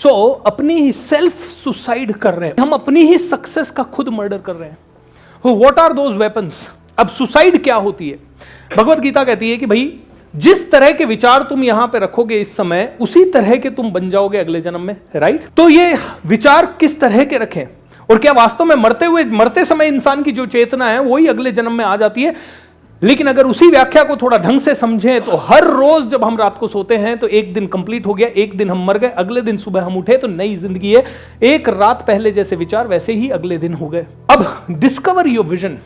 अपनी ही self suicide कर रहे हैं, हम अपनी ही सक्सेस का खुद मर्डर कर रहे हैं। What are those weapons? अब सुसाइड क्या होती है? भगवत गीता कहती है कि भाई जिस तरह के विचार तुम यहां पे रखोगे इस समय, उसी तरह के तुम बन जाओगे अगले जन्म में, राइट? तो ये विचार किस तरह के रखें, और क्या वास्तव में मरते समय इंसान की जो चेतना है वही अगले जन्म में आ जाती है? लेकिन अगर उसी व्याख्या को थोड़ा ढंग से समझें तो हर रोज जब हम रात को सोते हैं तो एक दिन कंप्लीट हो गया, एक दिन हम मर गए, अगले दिन सुबह हम उठे तो नई जिंदगी है। एक रात पहले जैसे विचार वैसे ही अगले दिन हो गए। अब डिस्कवर योर विजन,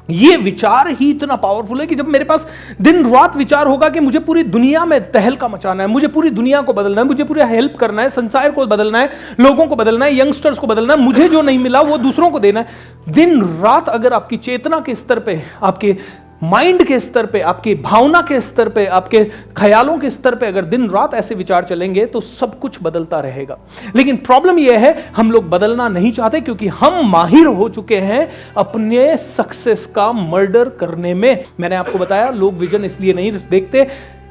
ये विचार ही इतना पावरफुल है कि जब मेरे पास दिन रात विचार होगा कि मुझे पूरी दुनिया में तहलका मचाना है, मुझे पूरी दुनिया को बदलना है, मुझे पूरा हेल्प करना है, संसार को बदलना है, लोगों को बदलना है, यंगस्टर्स को बदलना है, मुझे जो नहीं मिला वो दूसरों को देना है। दिन रात अगर आपकी चेतना के स्तर पे, आपके माइंड के स्तर पे, आपकी भावना के स्तर पे, आपके ख्यालों के स्तर पे अगर दिन रात ऐसे विचार चलेंगे तो सब कुछ बदलता रहेगा। लेकिन प्रॉब्लम यह है हम लोग बदलना नहीं चाहते, क्योंकि हम माहिर हो चुके हैं अपने सक्सेस का मर्डर करने में। मैंने आपको बताया लोग विजन इसलिए नहीं देखते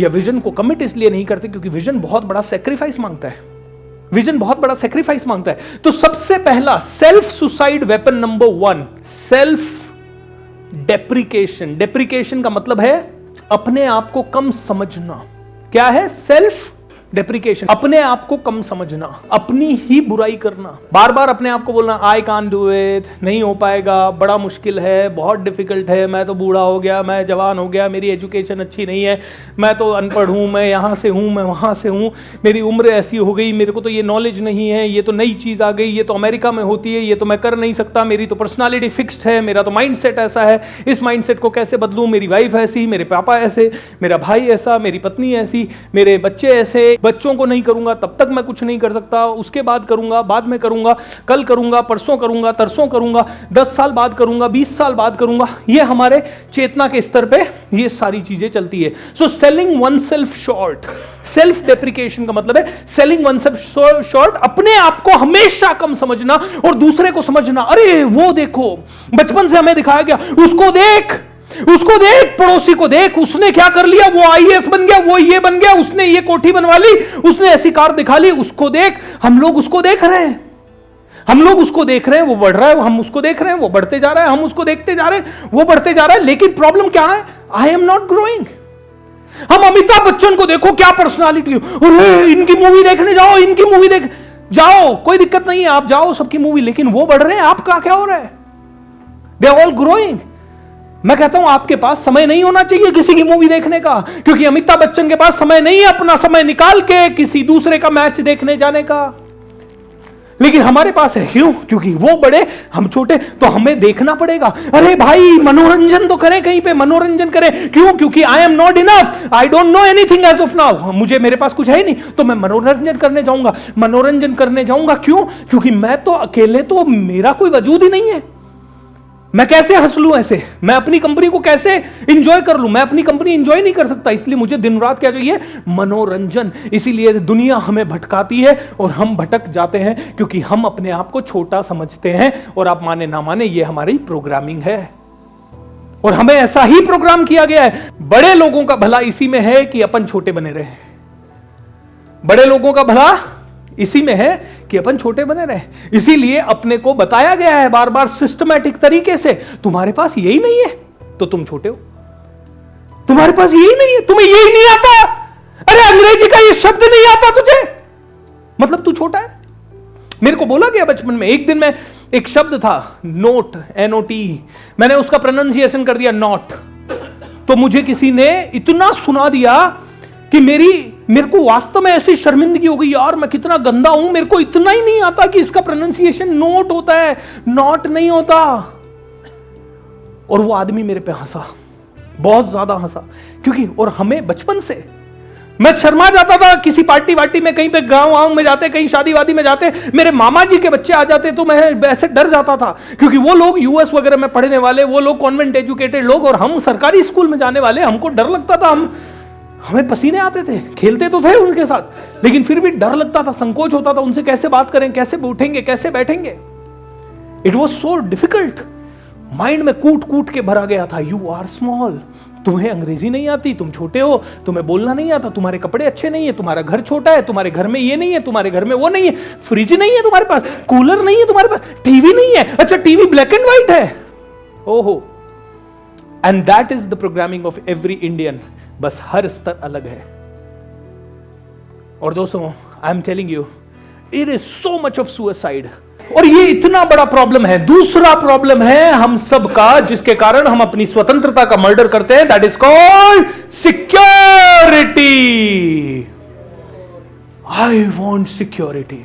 या विजन को कमिट इसलिए नहीं करते क्योंकि विजन बहुत बड़ा सेक्रीफाइस मांगता है। विजन बहुत बड़ा सेक्रीफाइस मांगता है। तो सबसे पहला self suicide weapon number 1, self depreciation. Depreciation का मतलब है अपने आप को कम समझना। क्या है? सेल्फ डेप्रिकेशन, अपने आप को कम समझना, अपनी ही बुराई करना, बार बार अपने आप को बोलना आई कांट डू इट, नहीं हो पाएगा, बड़ा मुश्किल है, बहुत डिफिकल्ट है, मैं तो बूढ़ा हो गया, मैं जवान हो गया, मेरी एजुकेशन अच्छी नहीं है, मैं तो अनपढ़ हूं, मैं यहां से हूं, मैं वहां से हूं, मेरी उम्र ऐसी हो गई, मेरे को तो ये नॉलेज नहीं है, ये तो नई चीज आ गई, ये तो अमेरिका में होती है, ये तो मैं कर नहीं सकता, मेरी तो पर्सनालिटी फिक्स्ड है, मेरा तो माइंड सेट ऐसा है, इस माइंड सेट को कैसे बदलूं, मेरी वाइफ ऐसी, मेरे पापा ऐसे, मेरा भाई ऐसा, मेरी पत्नी ऐसी, मेरे बच्चे ऐसे, बच्चों को नहीं करूंगा तब तक मैं कुछ नहीं कर सकता, उसके बाद करूंगा, बाद में करूंगा, कल करूंगा, परसों करूंगा, तरसों करूंगा, 10 साल बाद करूंगा, 20 साल बाद करूंगा। ये हमारे चेतना के स्तर पे ये सारी चीजें चलती है। So selling one self short, self depreciation का मतलब है सेलिंग वन सेल्फ शॉर्ट, अपने आप को हमेशा कम समझना और दूसरे को समझना। अरे वो देखो, बचपन से हमें दिखाया गया, उसको देख, उसको देख, पड़ोसी को देख, उसने क्या कर लिया, वो आईएएस बन गया, वो ये बन गया, उसने ये कोठी बनवा ली, उसने ऐसी कार दिखा ली, उसको देख। हम लोग उसको देख रहे हैं, हम लोग उसको देख रहे हैं, वो बढ़ रहा है, हम उसको देख रहे हैं, वो बढ़ते जा रहा है, हम उसको देखते जा रहे हैं, वो बढ़ते जा रहा है। लेकिन प्रॉब्लम क्या है? आई एम नॉट ग्रोइंग। हम अमिताभ बच्चन को देखो, क्या पर्सनालिटी, इनकी मूवी देखने जाओ, इनकी मूवी देख जाओ, कोई दिक्कत नहीं है, आप जाओ सबकी मूवी, लेकिन वो बढ़ रहे हैं, आपका क्या हो रहा है? They are all growing. मैं कहता हूं आपके पास समय नहीं होना चाहिए किसी की मूवी देखने का, क्योंकि अमिताभ बच्चन के पास समय नहीं है अपना समय निकाल के किसी दूसरे का मैच देखने जाने का, लेकिन हमारे पास है। क्यों? क्योंकि वो बड़े, हम छोटे, तो हमें देखना पड़ेगा। अरे भाई मनोरंजन तो करें, कहीं पे मनोरंजन करें। क्यों? क्योंकि I am not enough, I don't know anything as of now, मुझे, मेरे पास कुछ है नहीं, तो मैं मनोरंजन करने जाऊंगा, मनोरंजन करने जाऊंगा। क्यों? क्योंकि मैं तो अकेले, तो मेरा कोई वजूद ही नहीं है, मैं कैसे हंस लूं ऐसे, मैं अपनी कंपनी को कैसे इंजॉय कर लूं? मैं अपनी कंपनी इंजॉय नहीं कर सकता, इसलिए मुझे दिन रात क्या चाहिए? मनोरंजन। इसीलिए दुनिया हमें भटकाती है और हम भटक जाते हैं, क्योंकि हम अपने आप को छोटा समझते हैं। और आप माने ना माने, ये हमारी प्रोग्रामिंग है और हमें ऐसा ही प्रोग्राम किया गया है। बड़े लोगों का भला इसी में है कि अपन छोटे बने रहे, बड़े लोगों का भला इसी में है कि अपन छोटे बने रहे। इसीलिए अपने को बताया गया है बार बार सिस्टमैटिक तरीके से, तुम्हारे पास यही नहीं है तो तुम छोटे हो, तुम्हारे पास यही नहीं है, तुम्हें यही नहीं आता, अरे अंग्रेजी का ये शब्द नहीं आता तुझे, मतलब तू छोटा है। मेरे को बोला गया बचपन में, एक दिन में एक शब्द था नोट, NOT, मैंने उसका प्रोनाउंसिएशन कर दिया नॉट, तो मुझे किसी ने इतना सुना दिया कि मेरे को वास्तव में ऐसी शर्मिंदगी हो गई, यार मैं कितना गंदा हूं, मेरे को इतना ही नहीं आता कि इसका प्रोनाउंसिएशन नोट होता है, नॉट नहीं होता। और वो आदमी मेरे पे हंसा, बहुत ज्यादा हंसा, क्योंकि और हमें बचपन से, मैं शर्मा जाता था किसी पार्टी वार्टी में, कहीं पे गांव में जाते, कहीं शादी वादी में जाते, मेरे मामा जी के बच्चे आ जाते तो मैं ऐसे डर जाता था, क्योंकि वो लोग यूएस वगैरह में पढ़ने वाले, वो लोग कॉन्वेंट एजुकेटेड लोग, और हम सरकारी स्कूल में जाने वाले, हमको डर लगता था, हमें पसीने आते थे, खेलते तो थे उनके साथ, लेकिन फिर भी डर लगता था, संकोच होता था, उनसे कैसे बात करें, कैसे उठेंगे, कैसे बैठेंगे। It was so difficult, mind में कूट कूट के भरा गया था, यू आर स्मॉल, तुम्हें अंग्रेजी नहीं आती, तुम छोटे हो, तुम्हें बोलना नहीं आता, तुम्हारे कपड़े अच्छे नहीं है, तुम्हारा घर छोटा है, तुम्हारे घर में ये नहीं है, तुम्हारे घर में वो नहीं है, फ्रिज नहीं है तुम्हारे पास, कूलर नहीं है तुम्हारे पास, टीवी नहीं है, अच्छा टीवी ब्लैक एंड व्हाइट है, ओहो। And that is the programming of every Indian, बस हर स्तर अलग है। और दोस्तों, I am telling you, it is so much of suicide, और ये इतना बड़ा प्रॉब्लम है। दूसरा प्रॉब्लम है हम सब का, जिसके कारण हम अपनी स्वतंत्रता का मर्डर करते हैं, that is called security. I want security.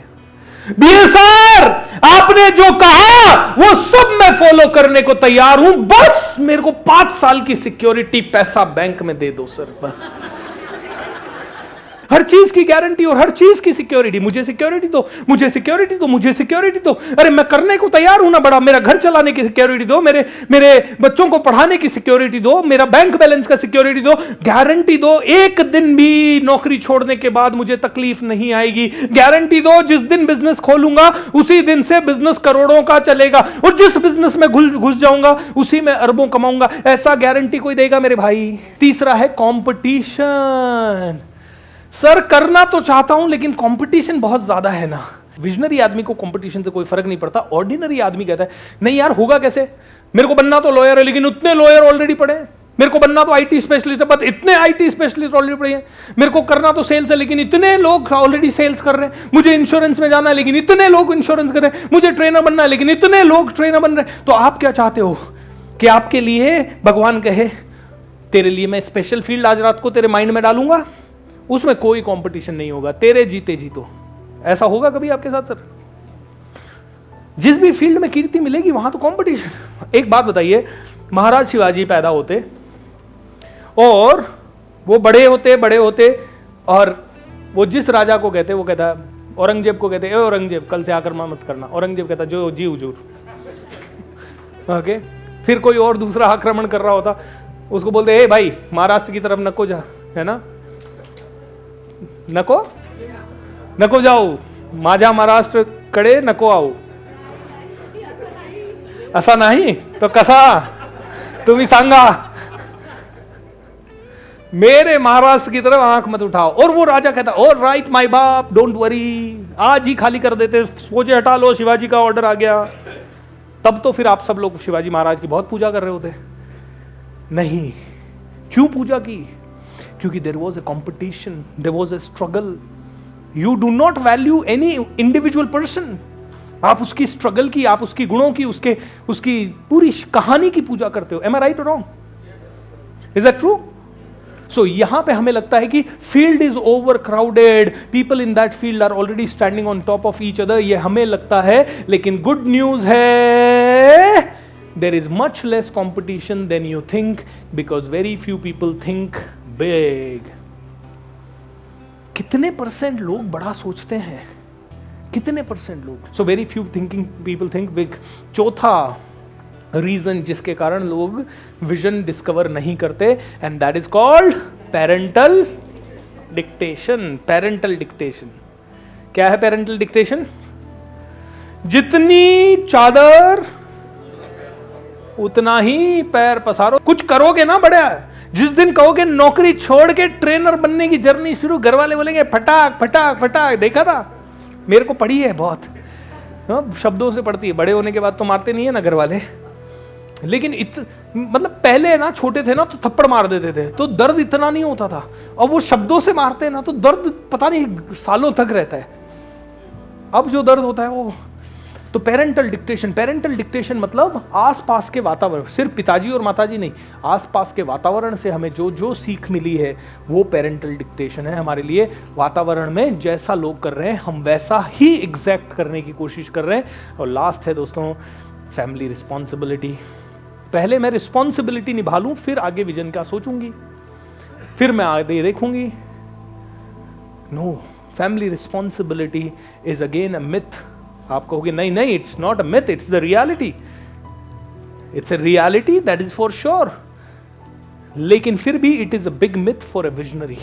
BSR, आपने जो कहा वो सब मैं फॉलो करने को तैयार हूं, बस मेरे को 5 साल की सिक्योरिटी, पैसा बैंक में दे दो सर, बस। हर चीज की गारंटी और हर चीज की सिक्योरिटी, मुझे सिक्योरिटी दो, मुझे सिक्योरिटी दो, मुझे सिक्योरिटी दो। अरे मैं करने को तैयार हूं ना बड़ा, मेरा घर चलाने की सिक्योरिटी दो, मेरे बच्चों को पढ़ाने की सिक्योरिटी दो, मेरा बैंक बैलेंस का सिक्योरिटी दो, गारंटी दो, एक दिन भी नौकरी छोड़ने के बाद मुझे तकलीफ नहीं आएगी, गारंटी दो, जिस दिन बिजनेस खोलूंगा उसी दिन से बिजनेस करोड़ों का चलेगा, और जिस बिजनेस में घुस जाऊंगा उसी में अरबों कमाऊंगा, ऐसा गारंटी कोई देगा मेरे भाई। तीसरा है कंपटीशन। सर करना तो चाहता हूं लेकिन कंपटीशन बहुत ज्यादा है ना। विजनरी आदमी को कंपटीशन से कोई फर्क नहीं पड़ता। ऑर्डिनरी आदमी कहता है नहीं यार होगा कैसे, मेरे को बनना तो लॉयर है लेकिन उतने लॉयर ऑलरेडी पड़े हैं, मेरे को बनना तो आईटी स्पेशलिस्ट है पर इतने आईटी स्पेशलिस्ट ऑलरेडी पड़े हैं, मेरे को करना तो सेल्स है लेकिन इतने लोग ऑलरेडी सेल्स कर रहे हैं, मुझे इंश्योरेंस में जाना है लेकिन इतने लोग इंश्योरेंस कर रहे हैं, मुझे ट्रेनर बनना है लेकिन इतने लोग ट्रेनर बन रहे हैं। तो आप क्या चाहते हो कि आपके लिए भगवान कहे तेरे लिए मैं स्पेशल फील्ड आज रात को तेरे माइंड में डालूंगा, उसमें कोई कंपटीशन नहीं होगा, तेरे जीते जीतो। ऐसा होगा कभी आपके साथ सर? जिस भी फील्ड में कीर्ति मिलेगी वहां तो कंपटीशन। एक बात बताइए, महाराज शिवाजी पैदा होते और वो बड़े होते और वो जिस राजा को कहते, वो कहता औरंगजेब को कहते औरंगजेब कल से आक्रमण मत करना, औरंगजेब कहता जो जी हुजूर। ओके, फिर कोई और दूसरा आक्रमण कर रहा होता, उसको बोलते ए भाई महाराष्ट्र की तरफ नको जा, है ना, नको जाओ, माझा महाराष्ट्र कडे नको आओ। असा नाही तो कसा, तुम्ही सांगा, मेरे महाराष्ट्र की तरफ आंख मत उठाओ। और वो राजा कहता ऑल राइट माय बाप, डोंट वरी, आज ही खाली कर देते, फौजें हटा लो, शिवाजी का ऑर्डर आ गया। तब तो फिर आप सब लोग शिवाजी महाराज की बहुत पूजा कर रहे होते। नहीं, क्यों पूजा की? क्योंकि there was a competition, there was a struggle. You do not value any individual person, आप उसकी स्ट्रगल की, आप उसकी गुणों की, उसकी पूरी कहानी की पूजा करते हो। एम आई राइट और wrong? Is that true? So यहां पे हमें लगता है कि field is over crowded, people in that field are already standing on top of each other, ये हमें लगता है। लेकिन गुड न्यूज है, there is much less competition than you think, because very few people think big. कितने percent लोग बड़ा सोचते हैं? कितने परसेंट लोग? So very few thinking people think big. चौथा रीजन जिसके कारण लोग विजन डिस्कवर नहीं करते, and that is called parental dictation. Parental dictation क्या है? पेरेंटल डिक्टेशन, जितनी चादर उतना ही पैर पसारो। कुछ करोगे ना बड़ा, जिस दिन कहोगे नौकरी छोड़ के ट्रेनर बनने की जर्नी शुरू, घर वाले बोलेंगे फटाक फटाक फटाक। देखा था, मेरे को पड़ी है बहुत, शब्दों से पड़ती है। बड़े होने के बाद तो मारते नहीं है ना घर वाले, लेकिन मतलब पहले ना छोटे थे ना तो थप्पड़ मार देते थे तो दर्द इतना नहीं होता था, और वो शब्दों से मारते हैं ना तो दर्द पता नहीं सालों तक रहता है। अब जो दर्द होता है वो तो पेरेंटल डिक्टेशन मतलब आसपास के वातावरण, सिर्फ पिताजी और माताजी नहीं, आसपास के वातावरण से हमें जो जो सीख मिली है वो पेरेंटल डिक्टेशन है हमारे लिए। वातावरण में जैसा लोग कर रहे हैं हम वैसा ही एग्जैक्ट करने की कोशिश कर रहे हैं। और लास्ट है दोस्तों फैमिली रिस्पॉन्सिबिलिटी। पहले मैं रिस्पॉन्सिबिलिटी निभा लूं, फिर आगे विजन का सोचूंगी, फिर मैं आगे देखूंगी। No, family responsibility is again a myth. आप कहोगे नहीं, it's not a myth, it's the reality. It's a reality that is for sure, लेकिन फिर भी it is a big myth for a visionary.